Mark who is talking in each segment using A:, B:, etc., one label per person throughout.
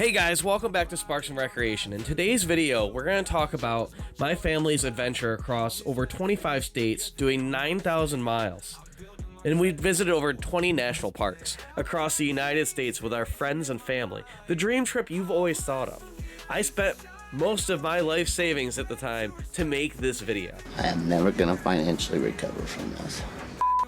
A: Hey guys, welcome back to Sparks and Recreation. In today's video, we're going to talk about my family's adventure across over 25 states doing 9,000 miles. And we visited over 20 national parks across the United States with our friends and family. The dream trip you've always thought of. I spent most of my life savings at the time to make this video.
B: I am never going to financially recover from this.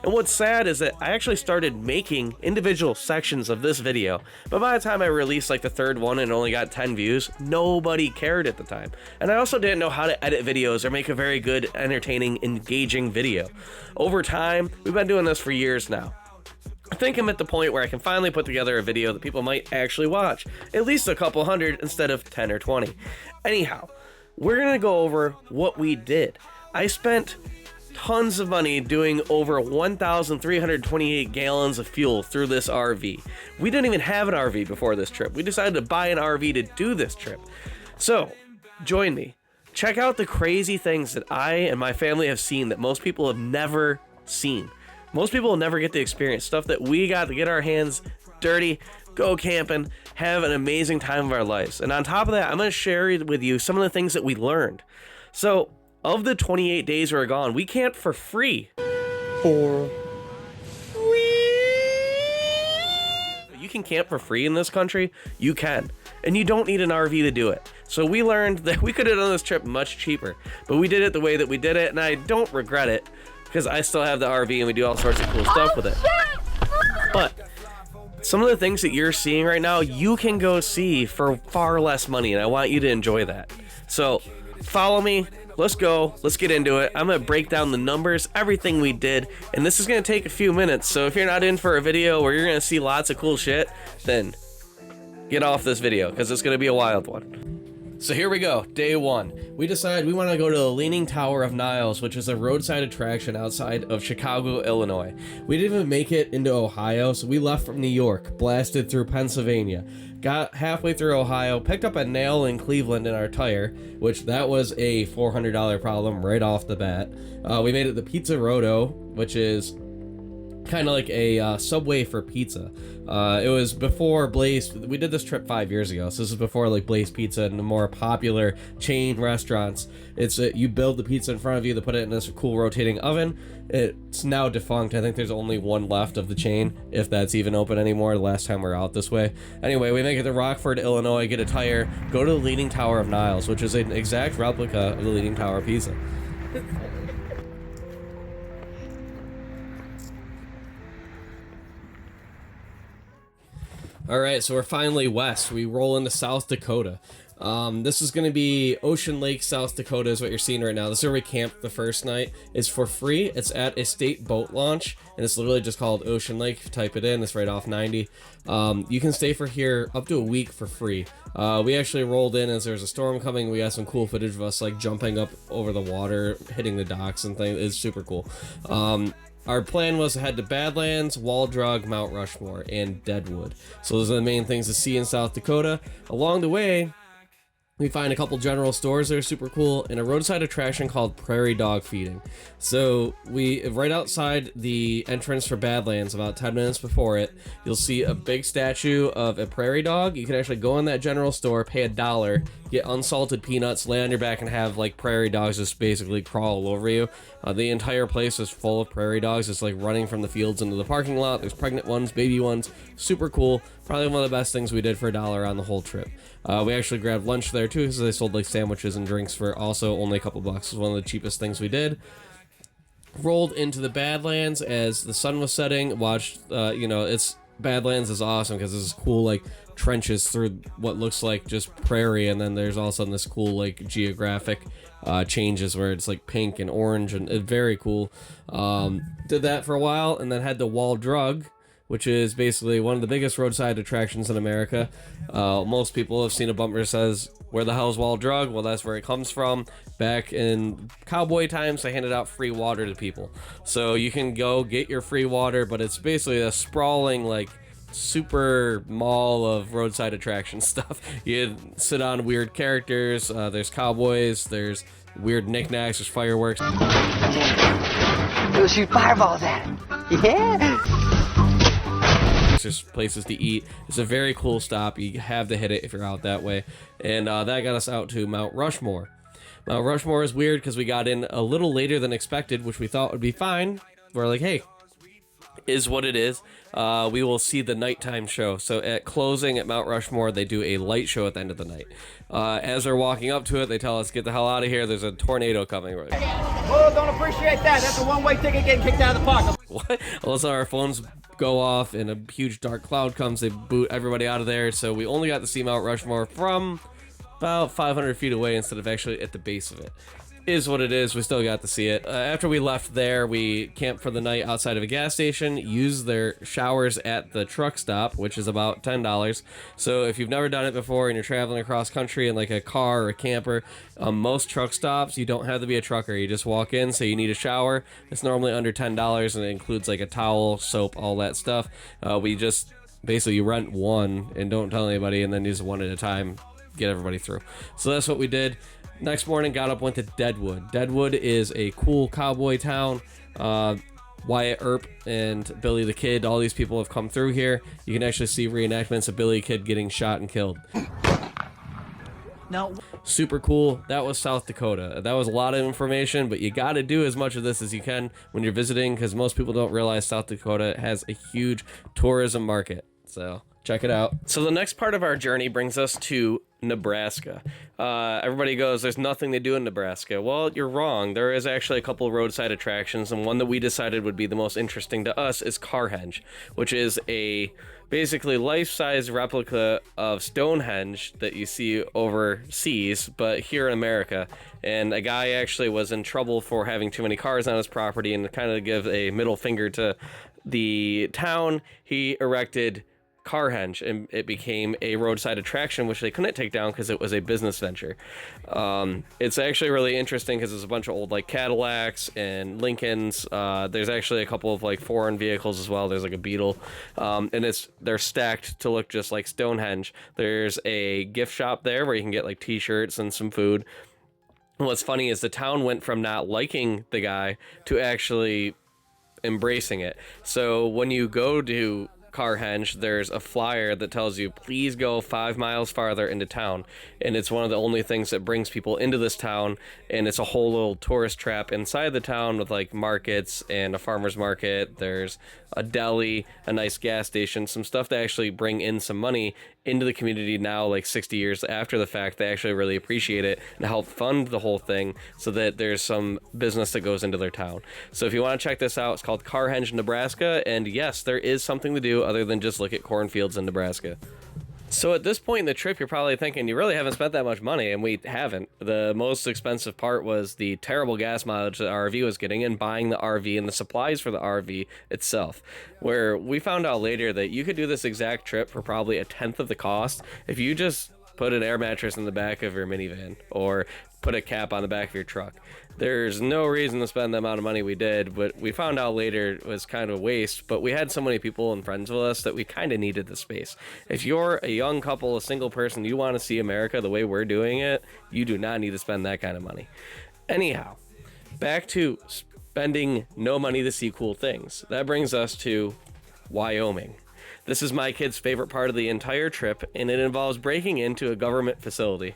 A: And what's sad is that I actually started making individual sections of this video, but by the time I released like the third one and only got 10 views, nobody cared at the time. And I also didn't know how to edit videos or make a very good, entertaining, engaging video. Over time, we've been doing this for years now. I think I'm at the point where I can finally put together a video that people might actually watch, at least a couple hundred instead of 10 or 20. Anyhow, we're gonna go over what we did. I spent tons of money doing over 1,328 gallons of fuel through this RV. We didn't even have an RV before this trip. We decided to buy an RV to do this trip. So, join me. Check out the crazy things that I and my family have seen that most people have never seen. Most people will never get to experience stuff that we got to get our hands dirty, go camping, have an amazing time of our lives. And on top of that, I'm going to share with you some of the things that we learned. So, of the 28 days we were gone, we camped for free. You can camp for free in this country. You can. And you don't need an RV to do it. So we learned that we could have done this trip much cheaper. But we did it the way that we did it, and I don't regret it. Because I still have the RV and we do all sorts of cool stuff with it. But some of the things that you're seeing right now, you can go see for far less money. And I want you to enjoy that. So follow me. Let's go. Let's get into it. I'm going to break down the numbers, everything we did, and this is going to take a few minutes. So if you're not in for a video where you're going to see lots of cool shit, then get off this video because it's going to be a wild one. So here we go. Day one. We decided we want to go to the Leaning Tower of Niles, which is a roadside attraction outside of Chicago, Illinois. We didn't even make it into Ohio, so we left from New York, blasted through Pennsylvania. Got halfway through Ohio, picked up a nail in Cleveland in our tire, which that was a $400 problem right off the bat. We made it to Pizza Roto, which is kind of like a Subway for pizza. It was before Blaze. We did this trip 5 years ago, so this is before like Blaze Pizza and the more popular chain restaurants. It's you build the pizza in front of you, they put it in this cool rotating oven. It's now defunct. I think there's only one left of the chain, if that's even open anymore. The last time we were out this way. Anyway, we make it to Rockford, Illinois, get a tire, go to the Leaning Tower of Niles, which is an exact replica of the Leaning Tower of Pisa. Alright, so we're finally west. We roll into South Dakota. This is going to be Ocean Lake, South Dakota is what you're seeing right now. This is where we camped the first night. It's for free. It's at a state boat launch, and it's literally just called Ocean Lake. If you type it in, it's right off 90. You can stay for here up to a week for free. We actually rolled in as there was a storm coming. We got some cool footage of us like jumping up over the water, hitting the docks and things. It's super cool. Our plan was to head to Badlands, Wall Drug, Mount Rushmore, and Deadwood. So those are the main things to see in South Dakota. Along the way, we find a couple general stores that are super cool and a roadside attraction called Prairie Dog Feeding. So right outside the entrance for Badlands, about 10 minutes before it, you'll see a big statue of a prairie dog. You can actually go in that general store, pay $1, get unsalted peanuts, lay on your back, and have like prairie dogs just basically crawl all over you. The entire place is full of prairie dogs. It's like running from the fields into the parking lot. There's pregnant ones, baby ones. Super cool. Probably one of the best things we did for $1 on the whole trip. We actually grabbed lunch there too, because they sold like sandwiches and drinks for also only a couple bucks. It was one of the cheapest things we did. Rolled into the Badlands as the sun was setting. Watched, Badlands is awesome because this is cool, like trenches through what looks like just prairie, and then there's also this cool like geographic changes where it's like pink and orange, and very cool. Did that for a while, and then had the Wall Drug, which is basically one of the biggest roadside attractions in America. Most people have seen a bumper that says, "Where the hell's Wall Drug?" Well, that's where it comes from. Back in cowboy times, they handed out free water to people. So you can go get your free water, but it's basically a sprawling, like, super mall of roadside attraction stuff. You sit on weird characters, there's cowboys, there's weird knickknacks, there's fireworks.
C: We'll shoot fireballs at him. Yeah.
A: there's places to eat. It's a very cool stop. You have to hit it if you're out that way. And that got us out to Mount Rushmore. Mount Rushmore is weird because we got in a little later than expected, which we thought would be fine. We're like, hey, is what it is. We will see the nighttime show. So at closing at Mount Rushmore, they do a light show at the end of the night. As we're walking up to it, they tell us, get the hell out of here. There's a tornado coming. We're like,
C: well, don't appreciate that. That's a one-way ticket getting kicked out of the park.
A: What? Also, our phones go off and a huge dark cloud comes. They boot everybody out of there. So we only got to see Mount Rushmore from about 500 feet away instead of actually at the base of it. Is what it is. We still got to see it. After we left there, we camped for the night outside of a gas station, used their showers at the truck stop, which is about $10. So if you've never done it before and you're traveling across country in like a car or a camper, most truck stops, you don't have to be a trucker. You just walk in, say you need a shower. It's normally under $10 and it includes like a towel, soap, all that stuff. We just basically you rent one and don't tell anybody, and then use one at a time, get everybody through. So that's what we did. Next morning, got up, went to Deadwood. Deadwood is a cool cowboy town. Wyatt Earp and Billy the Kid, all these people have come through here. You can actually see reenactments of Billy the Kid getting shot and killed.
C: No.
A: Super cool. That was South Dakota. That was a lot of information, but you got to do as much of this as you can when you're visiting, because most people don't realize South Dakota has a huge tourism market. So check it out. So the next part of our journey brings us to Nebraska. Everybody goes, there's nothing to do in Nebraska. Well, you're wrong. There is actually a couple of roadside attractions, and one that we decided would be the most interesting to us is Carhenge, which is a basically life-size replica of Stonehenge that you see overseas, but here in America. And a guy actually was in trouble for having too many cars on his property, and to kind of give a middle finger to the town, he erected Carhenge, and it became a roadside attraction, which they couldn't take down because it was a business venture. It's actually really interesting because there's a bunch of old like Cadillacs and Lincolns. There's actually a couple of like foreign vehicles as well. There's like a Beetle, and they're stacked to look just like Stonehenge. There's a gift shop there where you can get like t-shirts and some food. And what's funny is the town went from not liking the guy to actually embracing it. So when you go to Carhenge, there's a flyer that tells you please go 5 miles farther into town, and it's one of the only things that brings people into this town, and it's a whole little tourist trap inside the town with like markets and a farmer's market. There's a deli, a nice gas station, some stuff that actually bring in some money into the community now, like 60 years after the fact. They actually really appreciate it and help fund the whole thing so that there's some business that goes into their town. So if you want to check this out, it's called Carhenge, Nebraska, and yes, there is something to do other than just look at cornfields in Nebraska. So at this point in the trip, you're probably thinking you really haven't spent that much money, and we haven't. The most expensive part was the terrible gas mileage that our RV was getting and buying the RV and the supplies for the RV itself, where we found out later that you could do this exact trip for probably 1/10 of the cost if you just put an air mattress in the back of your minivan or put a cap on the back of your truck. There's no reason to spend the amount of money we did, but we found out later it was kind of a waste. But we had so many people and friends with us that we kind of needed the space. If you're a young couple, a single person, you want to see America the way we're doing it, you do not need to spend that kind of money. Anyhow, back to spending no money to see cool things. That brings us to Wyoming. This is my kid's favorite part of the entire trip, and it involves breaking into a government facility.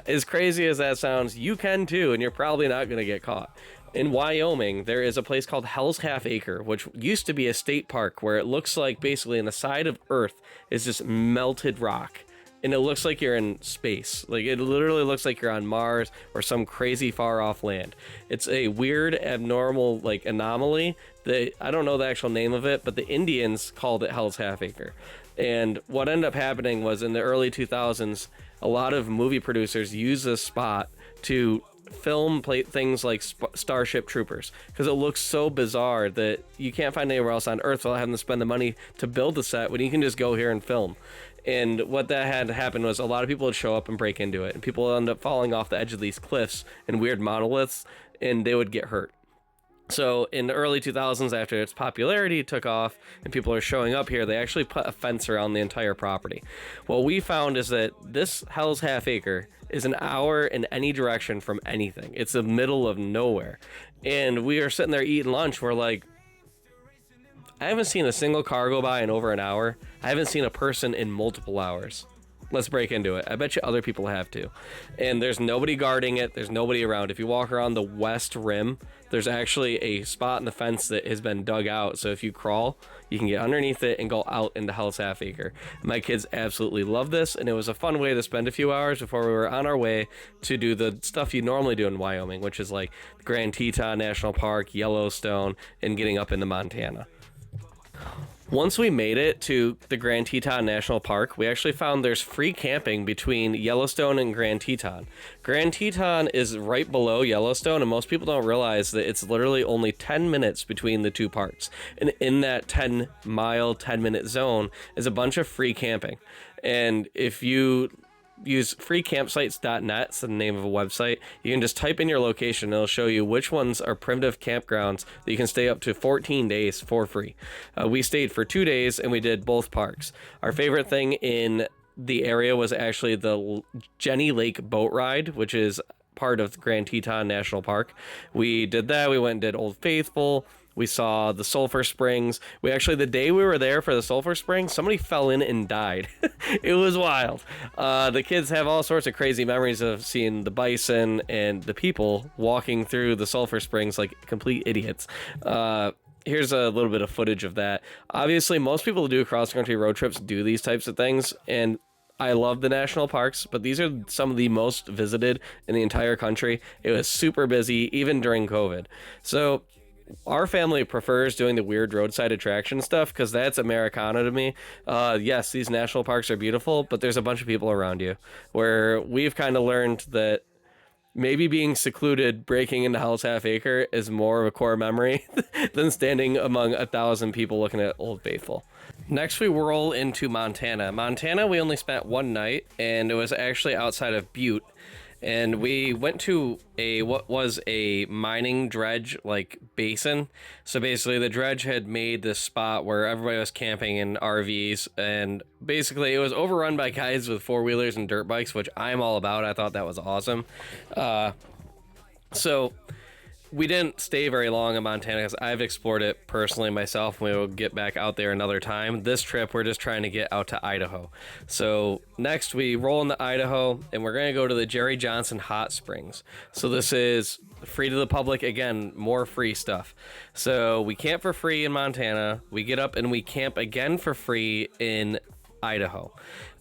A: As crazy as that sounds, you can too, and you're probably not going to get caught. In Wyoming, there is a place called Hell's Half Acre, which used to be a state park where it looks like basically in the side of Earth is just melted rock. And it looks like you're in space. Like, it literally looks like you're on Mars or some crazy far off land. It's a weird, abnormal, like, anomaly that I don't know the actual name of it, but the Indians called it Hell's Half Acre. And what ended up happening was in the early 2000s, a lot of movie producers used this spot to film things like Starship Troopers, because it looks so bizarre that you can't find anywhere else on Earth without having to spend the money to build the set when you can just go here and film. And what that had happened was a lot of people would show up and break into it, and people would end up falling off the edge of these cliffs and weird monoliths, and they would get hurt. So in the early 2000s, after its popularity took off and people are showing up here, they actually put a fence around the entire property. What we found is that this Hell's Half Acre is an hour in any direction from anything. It's the middle of nowhere. And we are sitting there eating lunch. We're like, I haven't seen a single car go by in over an hour. I haven't seen a person in multiple hours. Let's break into it. I bet you other people have too. And there's nobody guarding it. There's nobody around. If you walk around the west rim, there's actually a spot in the fence that has been dug out. So if you crawl, you can get underneath it and go out into Hell's Half Acre. My kids absolutely love this, and it was a fun way to spend a few hours before we were on our way to do the stuff you normally do in Wyoming, which is like Grand Teton National Park, Yellowstone, and getting up into Montana. Once we made it to the Grand Teton National Park, we actually found there's free camping between Yellowstone and Grand Teton. Grand Teton is right below Yellowstone, and most people don't realize that it's literally only 10 minutes between the two parks. And in that 10-mile, 10-minute zone is a bunch of free camping. And if you use freecampsites.net, it's the name of a website, you can just type in your location and it'll show you which ones are primitive campgrounds that you can stay up to 14 days for free. We stayed for 2 days and we did both parks. Our favorite thing in the area was actually the Jenny Lake boat ride, which is part of Grand Teton National Park. We did that. We went and did Old Faithful. We saw the sulfur springs. We actually, the day we were there for the sulfur springs, somebody fell in and died. It was wild. The kids have all sorts of crazy memories of seeing the bison and the people walking through the sulfur springs like complete idiots. Here's a little bit of footage of that. Obviously, most people who do cross-country road trips do these types of things, and I love the national parks, but these are some of the most visited in the entire country. It was super busy, even during COVID. So our family prefers doing the weird roadside attraction stuff because that's Americana to me. Yes, these national parks are beautiful, but there's a bunch of people around you, where we've kind of learned that maybe being secluded, breaking into Hell's Half Acre is more of a core memory than standing among 1,000 people looking at Old Faithful. Next, we roll into Montana. Montana, we only spent one night, and it was actually outside of Butte. And we went to what was a mining dredge like basin. So basically the dredge had made this spot where everybody was camping in RVs, and basically it was overrun by guys with four-wheelers and dirt bikes, which I'm all about. I thought that was awesome. So we didn't stay very long in Montana because I've explored it personally myself. We will get back out there another time. This trip, we're just trying to get out to Idaho. So next we roll into Idaho and we're going to go to the Jerry Johnson Hot Springs. So this is free to the public. Again, more free stuff. So we camp for free in Montana. We get up and we camp again for free in Idaho.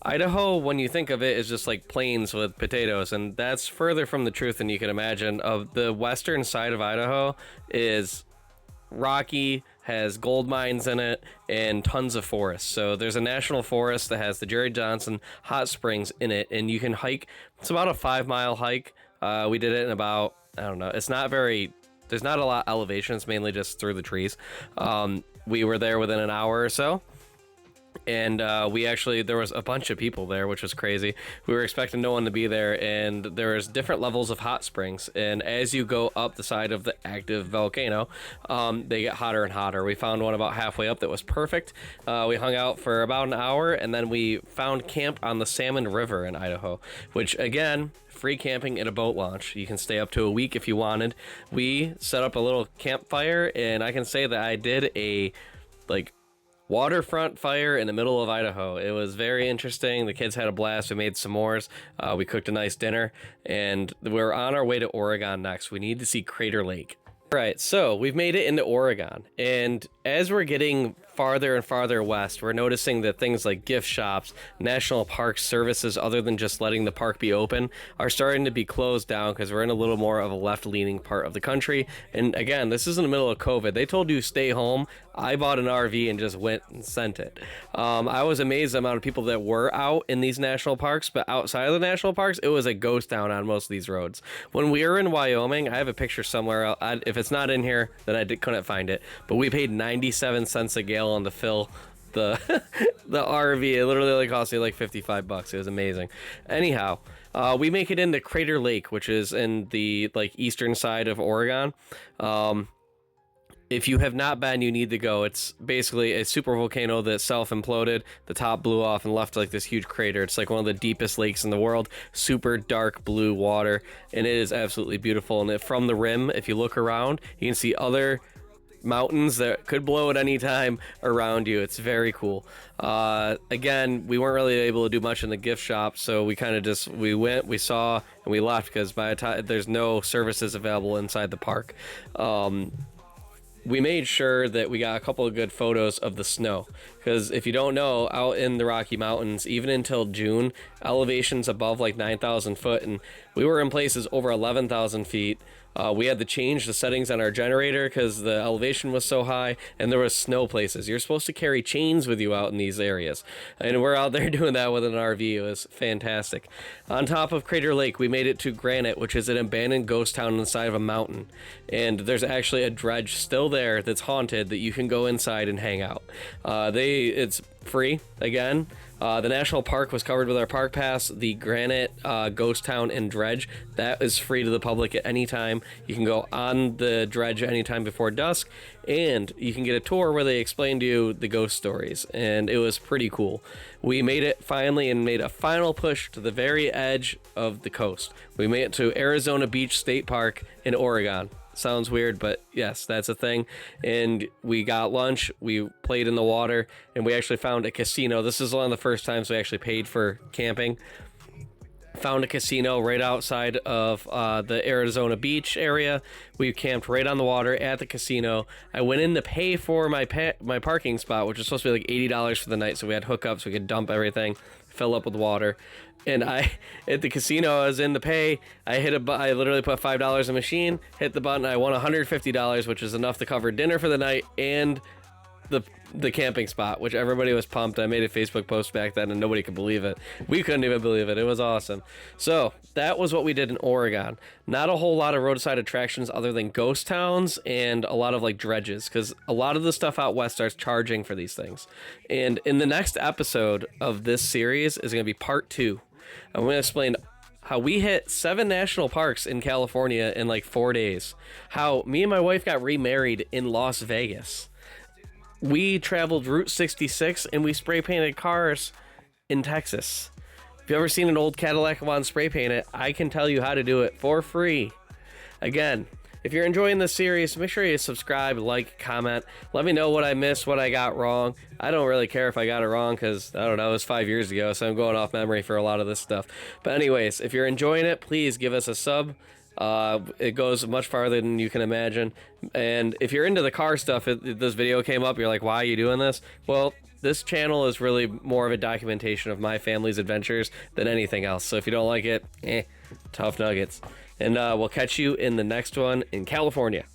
A: Idaho, when you think of it, is just like plains with potatoes, and that's further from the truth than you can imagine. Of the western side of Idaho is rocky, has gold mines in it, and tons of forests. So there's a national forest that has the Jerry Johnson Hot Springs in it, and you can hike. It's about a 5-mile hike. We did it in about, I don't know, it's not very, there's not a lot of elevation. It's mainly just through the trees. We were there within an hour or so. And there was a bunch of people there, which was crazy. We were expecting no one to be there, and there was different levels of hot springs. And as you go up the side of the active volcano, they get hotter and hotter. We found one about halfway up that was perfect. We hung out for about an hour, and then we found camp on the Salmon River in Idaho, which, again, free camping in a boat launch. You can stay up to a week if you wanted. We set up a little campfire, and I can say that I did a, waterfront fire in the middle of Idaho. It was very interesting. The kids had a blast. We made s'mores. We cooked a nice dinner, and we're on our way to Oregon next. We need to see Crater Lake. All right, so we've made it into Oregon, and as we're getting farther and farther west, we're noticing that things like gift shops, national park services, other than just letting the park be open, are starting to be closed down because we're in a little more of a left-leaning part of the country. And again, this is in the middle of COVID. They told you stay home. I bought an RV and just went and sent it. I was amazed at the amount of people that were out in these national parks, but outside of the national parks, it was a ghost town on most of these roads. When we were in Wyoming, I have a picture somewhere. If it's not in here, then I couldn't find it. But we paid 97 cents a gallon to fill the RV. It literally only cost me like $55. It was amazing. Anyhow, we make it into Crater Lake, which is in the eastern side of Oregon. If you have not been, you need to go. It's basically a super volcano that self-imploded. The top blew off and left this huge crater. It's like one of the deepest lakes in the world. Super dark blue water, and it is absolutely beautiful. And from the rim, if you look around, you can see other mountains that could blow at any time around you. It's very cool. Again, we weren't really able to do much in the gift shop, so we kind of just, we went, we saw, and we left because by the time there's no services available inside the park. We made sure that we got a couple of good photos of the snow, because if you don't know, out in the Rocky Mountains, even until June, elevation's above like 9,000 foot, and we were in places over 11,000 feet. We had to change the settings on our generator because the elevation was so high, and there was snow places. You're supposed to carry chains with you out in these areas, and we're out there doing that with an RV. It was fantastic. On top of Crater Lake, we made it to Granite, which is an abandoned ghost town on the side of a mountain, and there's actually a dredge still there that's haunted that you can go inside and hang out. It's free again. The national park was covered with our park pass. The Granite ghost town and dredge, that is free to the public at any time. You can go on the dredge anytime before dusk, and you can get a tour where they explain to you the ghost stories, and it was pretty cool. We made it finally and made a final push to the very edge of the coast. We made it to Arizona Beach State Park in Oregon. Sounds weird, but yes, that's a thing. And we got lunch, we played in the water, and we actually found a casino. This is one of the first times we actually paid for camping. Found a casino right outside of the Arizona Beach area. We camped right on the water at the casino. I went in to pay for my parking spot, which was supposed to be like $80 for the night, so we had hookups, we could dump everything, fill up with water. And at the casino, I was in to pay. I literally put $5 in the machine, hit the button. I won $150, which is enough to cover dinner for the night and the camping spot, which everybody was pumped. I made a Facebook post back then, and nobody could believe it. We couldn't even believe it. It was awesome. So that was what we did in Oregon. Not a whole lot of roadside attractions other than ghost towns and a lot of like dredges, because a lot of the stuff out west starts charging for these things. And in the next episode of this series is going to be part 2. I'm going to explain how we hit 7 national parks in California in like 4 days. How me and my wife got remarried in Las Vegas. We traveled Route 66 and we spray painted cars in Texas. If you've ever seen an old Cadillac and want to spray paint it, I can tell you how to do it for free. Again, if you're enjoying this series, make sure you subscribe, like, comment. Let me know what I missed, what I got wrong. I don't really care if I got it wrong because, I don't know, it was 5 years ago, so I'm going off memory for a lot of this stuff. But anyways, if you're enjoying it, please give us a sub. It goes much farther than you can imagine. And if you're into the car stuff, this video came up, you're like, why are you doing this? Well, this channel is really more of a documentation of my family's adventures than anything else. So if you don't like it, tough nuggets. And we'll catch you in the next one in California.